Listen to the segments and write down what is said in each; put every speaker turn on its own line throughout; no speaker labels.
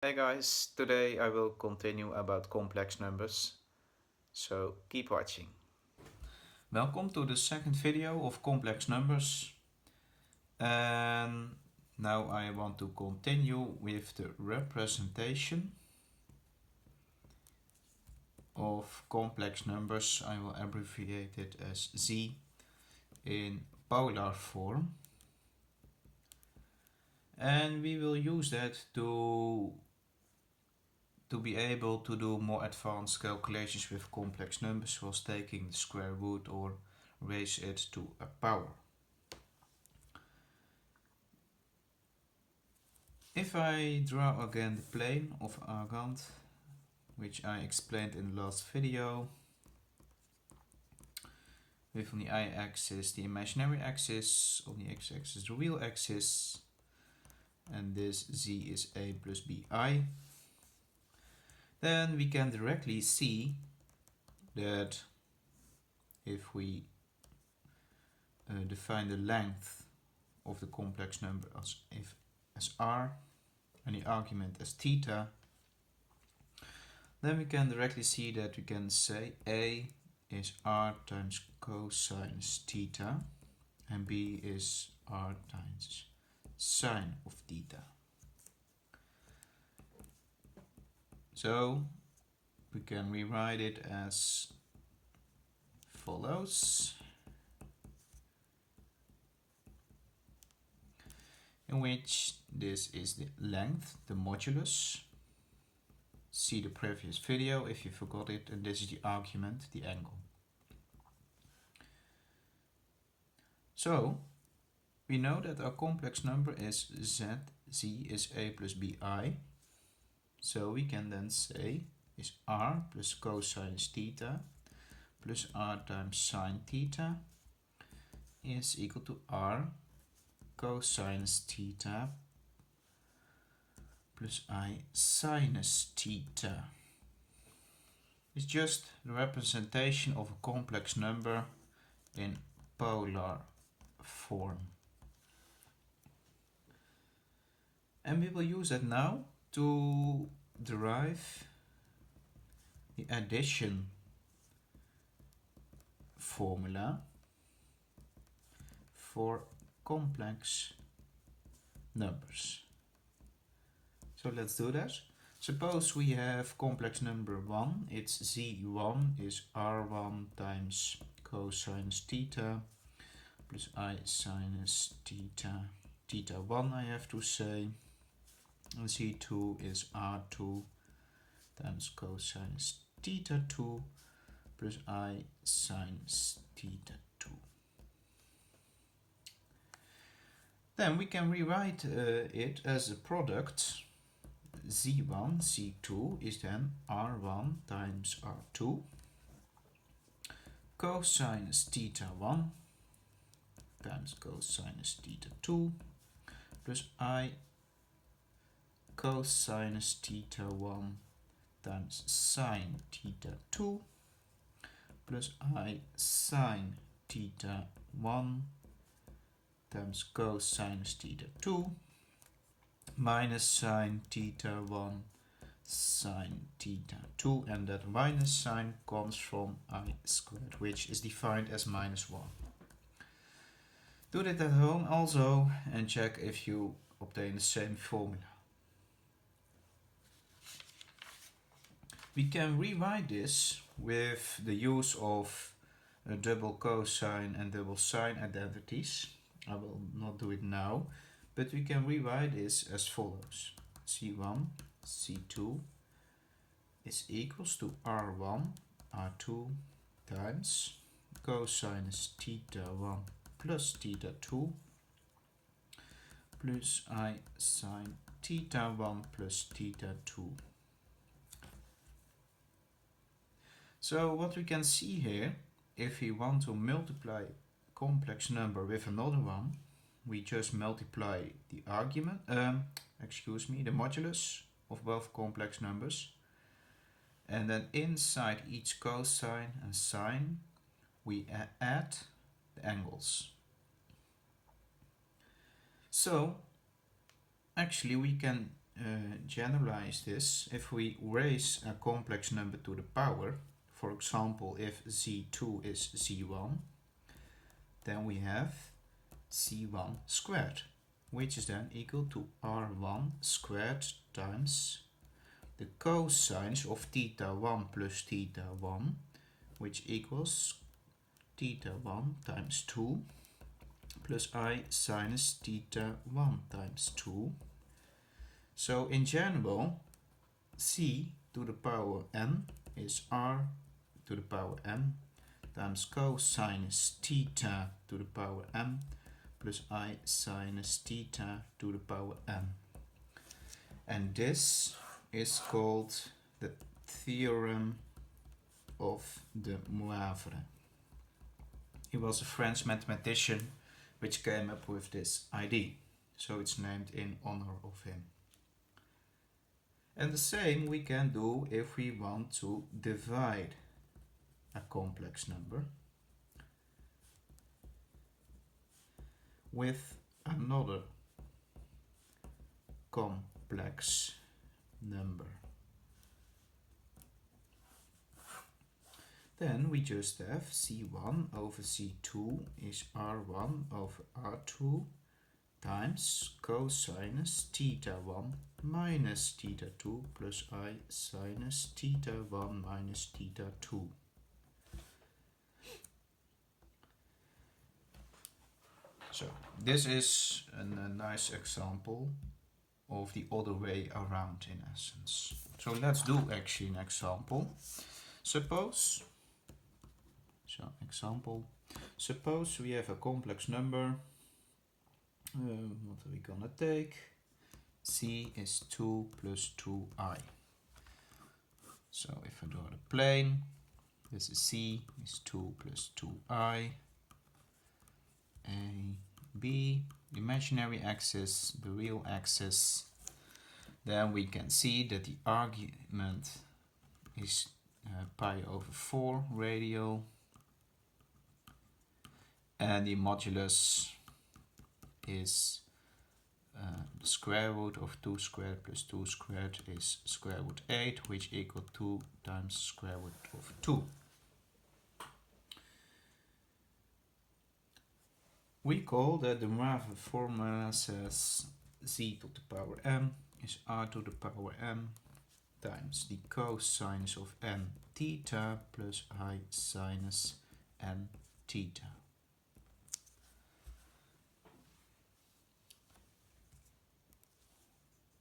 Hey guys, today I will continue about complex numbers, so keep watching. Welcome to the second video of complex numbers, and now I want to continue with the representation of complex numbers. I will abbreviate it as Z in polar form, and we will use that to be able to do more advanced calculations with complex numbers whilst taking the square root or raise it to a power. If I draw again the plane of Argand, which I explained in the last video, with on the y-axis the imaginary axis, on the x-axis the real axis, and this z is a plus bi, then we can directly see that if we define the length of the complex number as r and the argument as theta, then we can directly see that we can say a is r times cosine theta and b is r times sine of theta. So we can rewrite it as follows, in which this is the length, the modulus. See the previous video if you forgot it, and this is the argument, the angle. So we know that our complex number is z is a plus bi, so we can then say is r plus cosine theta plus r times sine theta is equal to r cosine theta plus I sinus theta. It's just the representation of a complex number in polar form. And we will use that now to derive the addition formula for complex numbers. So let's do that. Suppose we have complex number 1, it's z1 is r1 times cosine theta plus I sinus theta, theta 1 I have to say, and z2 is r2 times cosine theta 2 plus I sinus theta 2. Then we can rewrite it as a product. z1, z2 is then r1 times r2 cosine theta 1 times cosine theta 2 plus I cosine theta 1 times sine theta 2 plus I sine theta 1 times cosine theta 2 minus sine theta 1 sine theta 2, and that minus sign comes from I squared, which is defined as minus 1. Do that at home also and check if you obtain the same formula. We can rewrite this with the use of double cosine and double sine identities. I will not do it now, but we can rewrite this as follows. C1, C2 is equals to R1, R2 times cosine theta 1 plus theta 2 plus I sine theta 1 plus theta 2. So what we can see here, if we want to multiply a complex number with another one, we just multiply the argument, the modulus of both complex numbers, and then inside each cosine and sine we add the angles. So actually we can generalize this, if we raise a complex number to the power, for example, if z2 is z1, then we have c1 squared, which is then equal to r1 squared times the cosines of theta 1 plus theta 1, which equals theta 1 times 2 plus I sinus theta 1 times 2. So in general, c to the power n is r to the power m times cosinus theta to the power m plus I sinus theta to the power m. And this is called the theorem of De Moivre. He was a French mathematician which came up with this idea, so it's named in honor of him. And the same we can do if we want to divide a complex number with another complex number. Then we just have c1 over c2 is r1 over r2 times cosinus theta 1 minus theta 2 plus I sinus theta 1 minus theta 2. So this is a nice example of the other way around in essence. So let's do actually an example. Suppose we have a complex number. What are we gonna take? C is 2 plus 2i. So if I draw the plane, this is C is 2 plus 2i. A, B, the imaginary axis, the real axis. Then we can see that the argument is pi over 4 radial. And the modulus is the square root of 2 squared plus 2 squared is square root 8, which equals 2 times square root of 2. Recall that the Moivre formula says z to the power m is r to the power m times the cosinus of n theta plus I sinus n theta.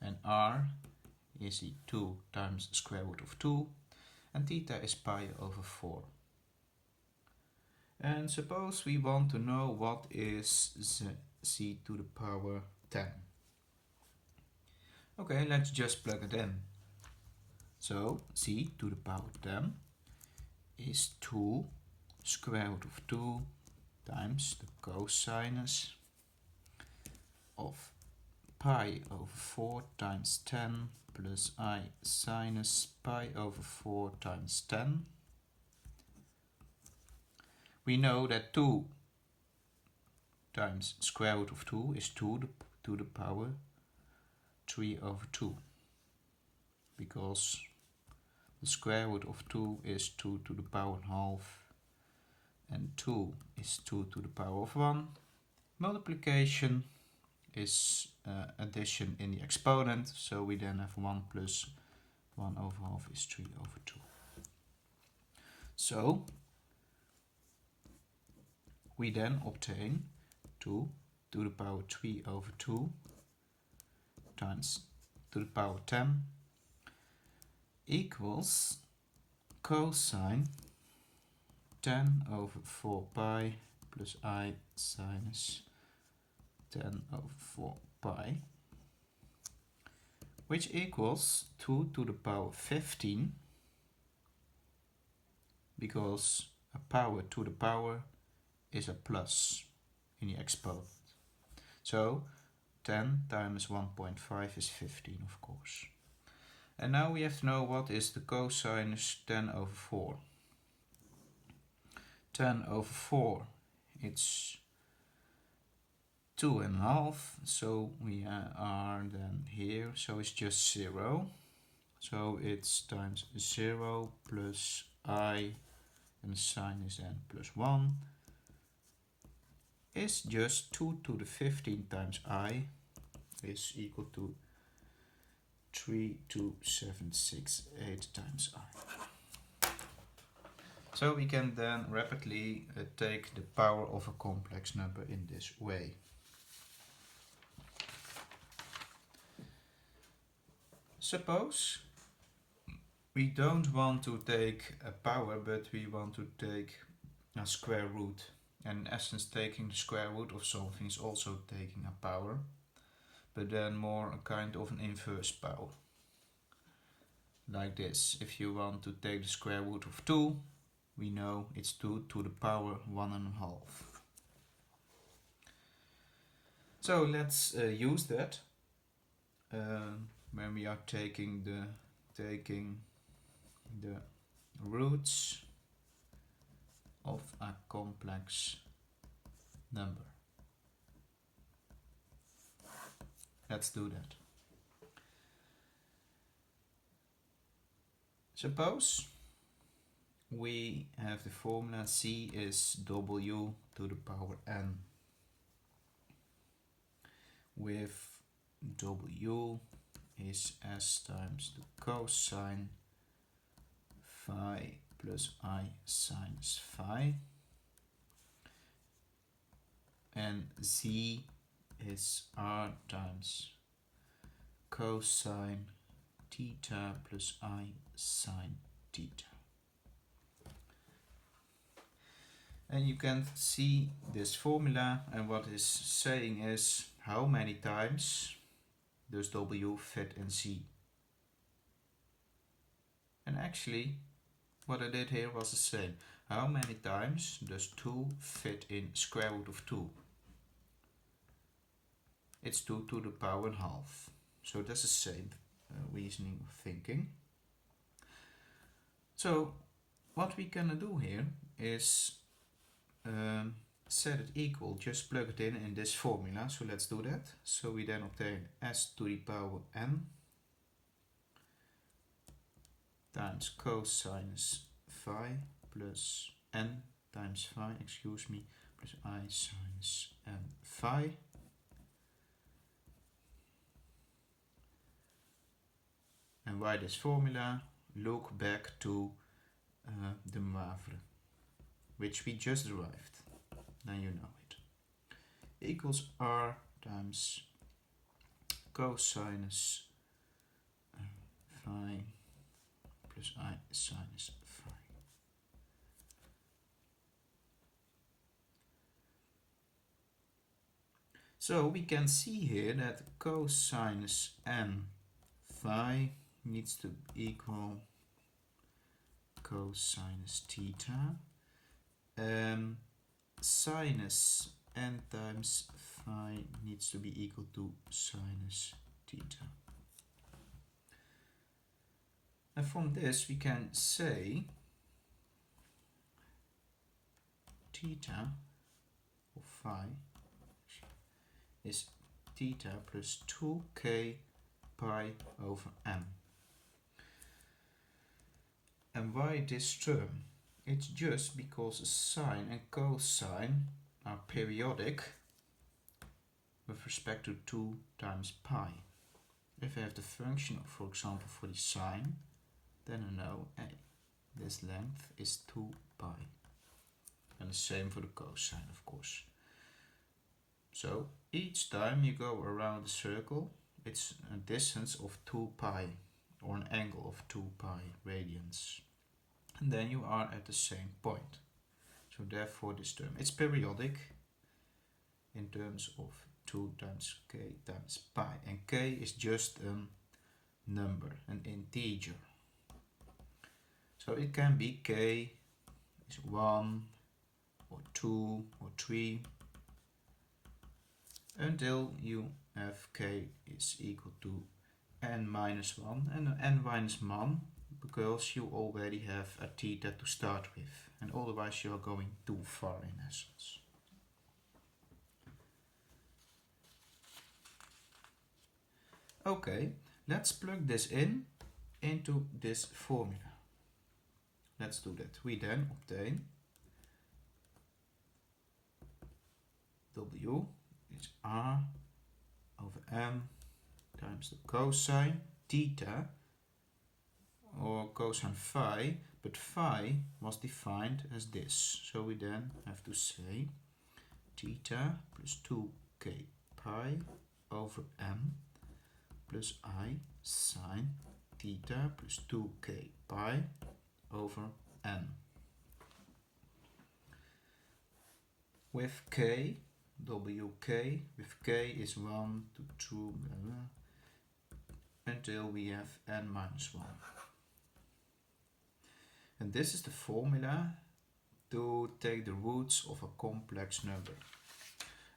And r is the 2 times square root of 2, and theta is pi over 4. And suppose we want to know what is z to the power 10. Okay, let's just plug it in. So z to the power 10 is 2 square root of 2 times the cosinus of pi over 4 times 10 plus I sinus pi over 4 times 10. We know that 2 times square root of 2 is 2 to the power 3 over 2, because the square root of 2 is 2 to the power half, and 2 is 2 to the power of 1. Multiplication is addition in the exponent, so we then have 1 plus 1 over half is 3 over 2. So we then obtain 2 to the power 3 over 2 times to the power 10 equals cosine 10 over 4 pi plus I sinus 10 over 4 pi, which equals 2 to the power 15, because a power to the power is a plus in the exponent. So 10 times 1.5 is 15, of course. And now we have to know what is the cosinus 10 over 4. 10 over 4, it's 2.5, so we are then here, so it's just 0. So it's times 0 plus I, and the sign is then plus 1, is just 2 to the 15 times I is equal to 32768 times I. So we can then rapidly take the power of a complex number in this way. Suppose we don't want to take a power, but we want to take a square root. And in essence, taking the square root of something is also taking a power, but then more a kind of an inverse power. Like this, if you want to take the square root of 2, we know it's 2 to the power 1.5. So let's use that when we are taking the roots of a complex number. Let's do that. Suppose we have the formula C is W to the power n, with W is S times the cosine phi plus I sinus phi, and Z is R times cosine theta plus I sine theta. And you can see this formula, and what it's saying is how many times does W fit in Z. And actually what I did here was the same. How many times does 2 fit in square root of 2? It's 2 to the power half. So that's the same reasoning of thinking. So what we gonna do here is set it equal, just plug it in this formula. So let's do that. So we then obtain S to the power n times cosinus phi plus n times phi, plus I sinus n phi. And why this formula? Look back to De Moivre, which we just derived. Now you know it. Equals R times cosinus phi plus I sinus phi. So we can see here that cosinus n phi needs to equal cosinus theta. Sinus n times phi needs to be equal to sinus theta. And from this we can say theta of phi is theta plus 2k pi over m. And why this term? It's just because sine and cosine are periodic with respect to 2 times pi. If I have the function, for example, for the sine, then I know this length is 2 pi. And the same for the cosine, of course. So each time you go around the circle, it's a distance of 2 pi, or an angle of 2 pi radians. And then you are at the same point. So therefore this term, it's periodic in terms of 2 times k times pi. And k is just a number, an integer. So it can be k is 1 or 2 or 3 until you have k is equal to n minus 1 and n minus 1 because you already have a theta to start with, and otherwise you are going too far in essence. Okay, let's plug this into this formula. Let's do that. We then obtain W is R over M times the cosine theta, or cosine phi, but phi was defined as this. So we then have to say theta plus 2k pi over m plus I sine theta plus 2k pi over n. With k, wk, with k is 1 to 2, blah, blah, until we have n minus 1. And this is the formula to take the roots of a complex number.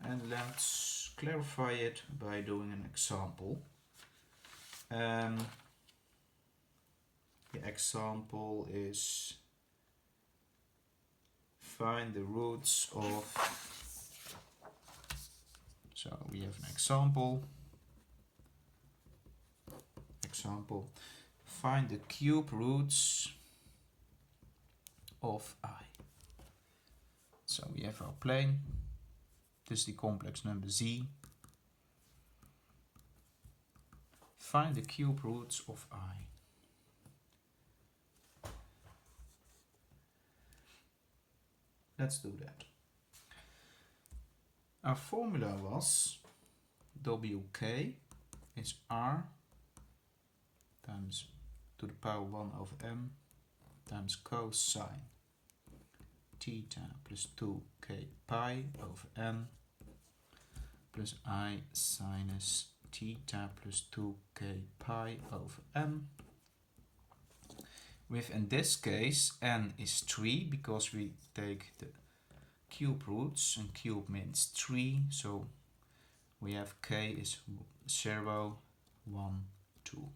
And let's clarify it by doing an example. The example is find the roots of, so we have an example, find the cube roots of I. So we have our plane, this is the complex number z. Find the cube roots of I. Let's do that. Our formula was wk is r times to the power 1 over m times cosine theta plus 2k pi over n plus I sinus theta plus 2k pi over m. With, in this case, n is 3 because we take the cube roots, and cube means 3, so we have k is 0, 1, 2.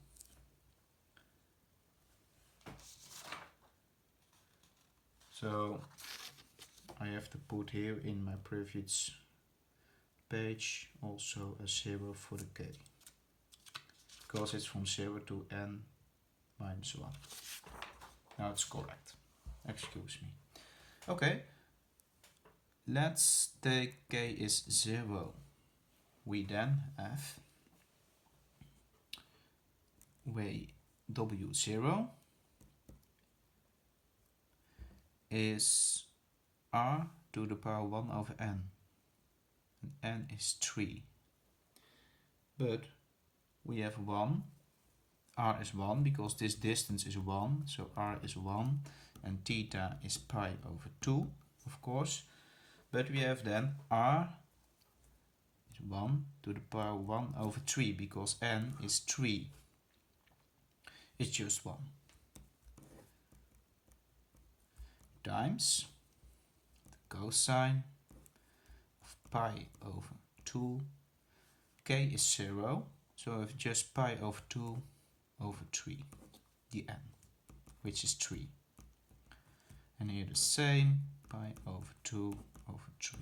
So I have to put here in my previous page also a 0 for the k, because it's from 0 to n minus 1. Now it's correct. Excuse me. Okay. Let's take k is 0. We then have way w0 is r to the power 1 over n. And n is 3. But we have 1. R is 1 because this distance is 1, so r is 1, and theta is pi over 2, of course. But we have then r is 1 to the power 1 over 3 because n is 3. It's just 1. Times the cosine of pi over 2. K is 0, so if just pi over 2 over 3, the n, which is 3. And here the same, pi over 2 over 3,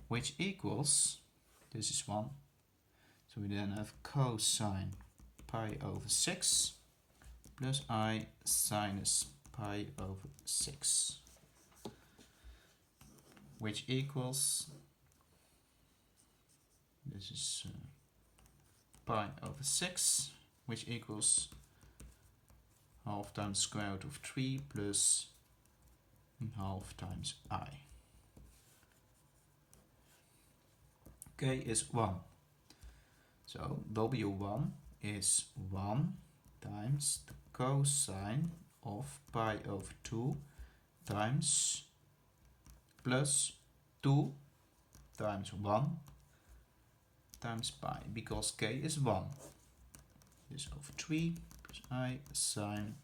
which equals, this is 1, so we then have cosine pi over 6 plus I sinus pi over 6, which equals, this is pi over 6, which equals half times square root of 3 plus half times I. K is 1. So W1 is 1 times the cosine of pi over 2 times plus 2 times 1 times pi, because k is 1. This over 3 plus I sine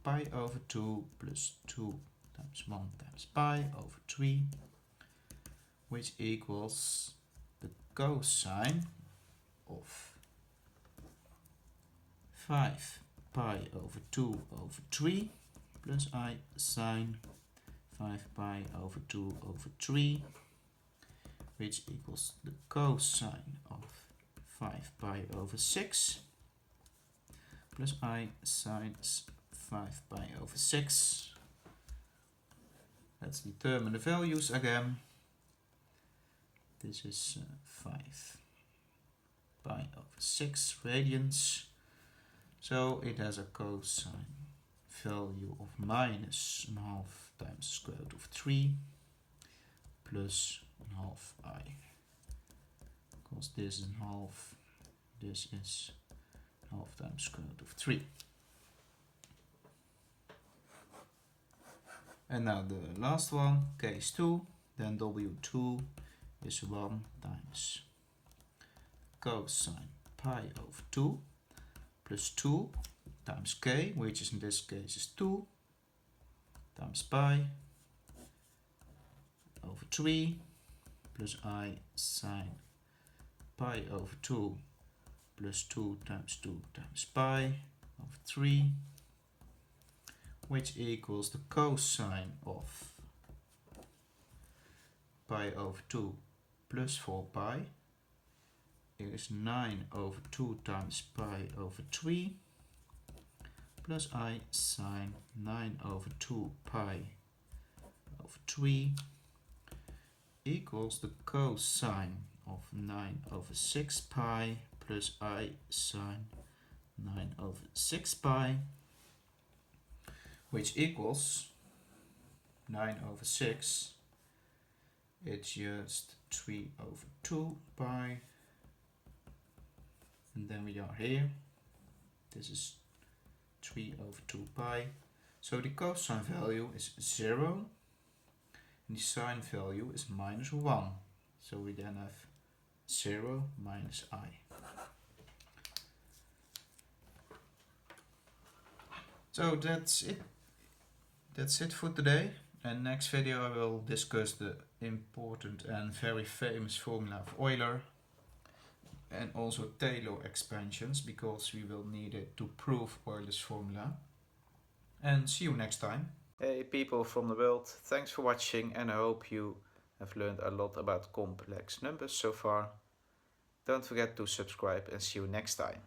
pi over 2 plus 2 times 1 times pi over 3, which equals the cosine of 5 pi over 2 over 3 plus I sine 5 pi over 2 over 3, which equals the cosine of 5 pi over 6 plus I sine 5 pi over 6. Let's determine the values again. This is 5 pi over 6 radians. So it has a cosine value of minus a half times the square root of 3 plus a half I. Because this is a half, this is half times square root of 3. And now the last one, case 2, then W2 is 1 times cosine pi over 2 plus 2 times k, which is in this case is 2, times pi over 3 plus I sine pi over 2 plus 2 times pi over 3, which equals the cosine of pi over 2 plus 4 pi is 9 over 2 times pi over 3 plus I sine 9 over 2 pi over 3 equals the cosine of 9 over 6 pi plus I sine 9 over 6 pi, which equals 9 over 6. It's just 3 over 2 pi. And then we are here. This is 3 over 2 pi. So the cosine value is 0. And the sine value is minus 1. So we then have 0 minus I. So that's it. That's it for today. And next video I will discuss the important and very famous formula of Euler. And also Taylor expansions, because we will need it to prove Euler's formula. And see you next time. Hey people from the world, thanks for watching, and I hope you have learned a lot about complex numbers so far. Don't forget to subscribe and see you next time.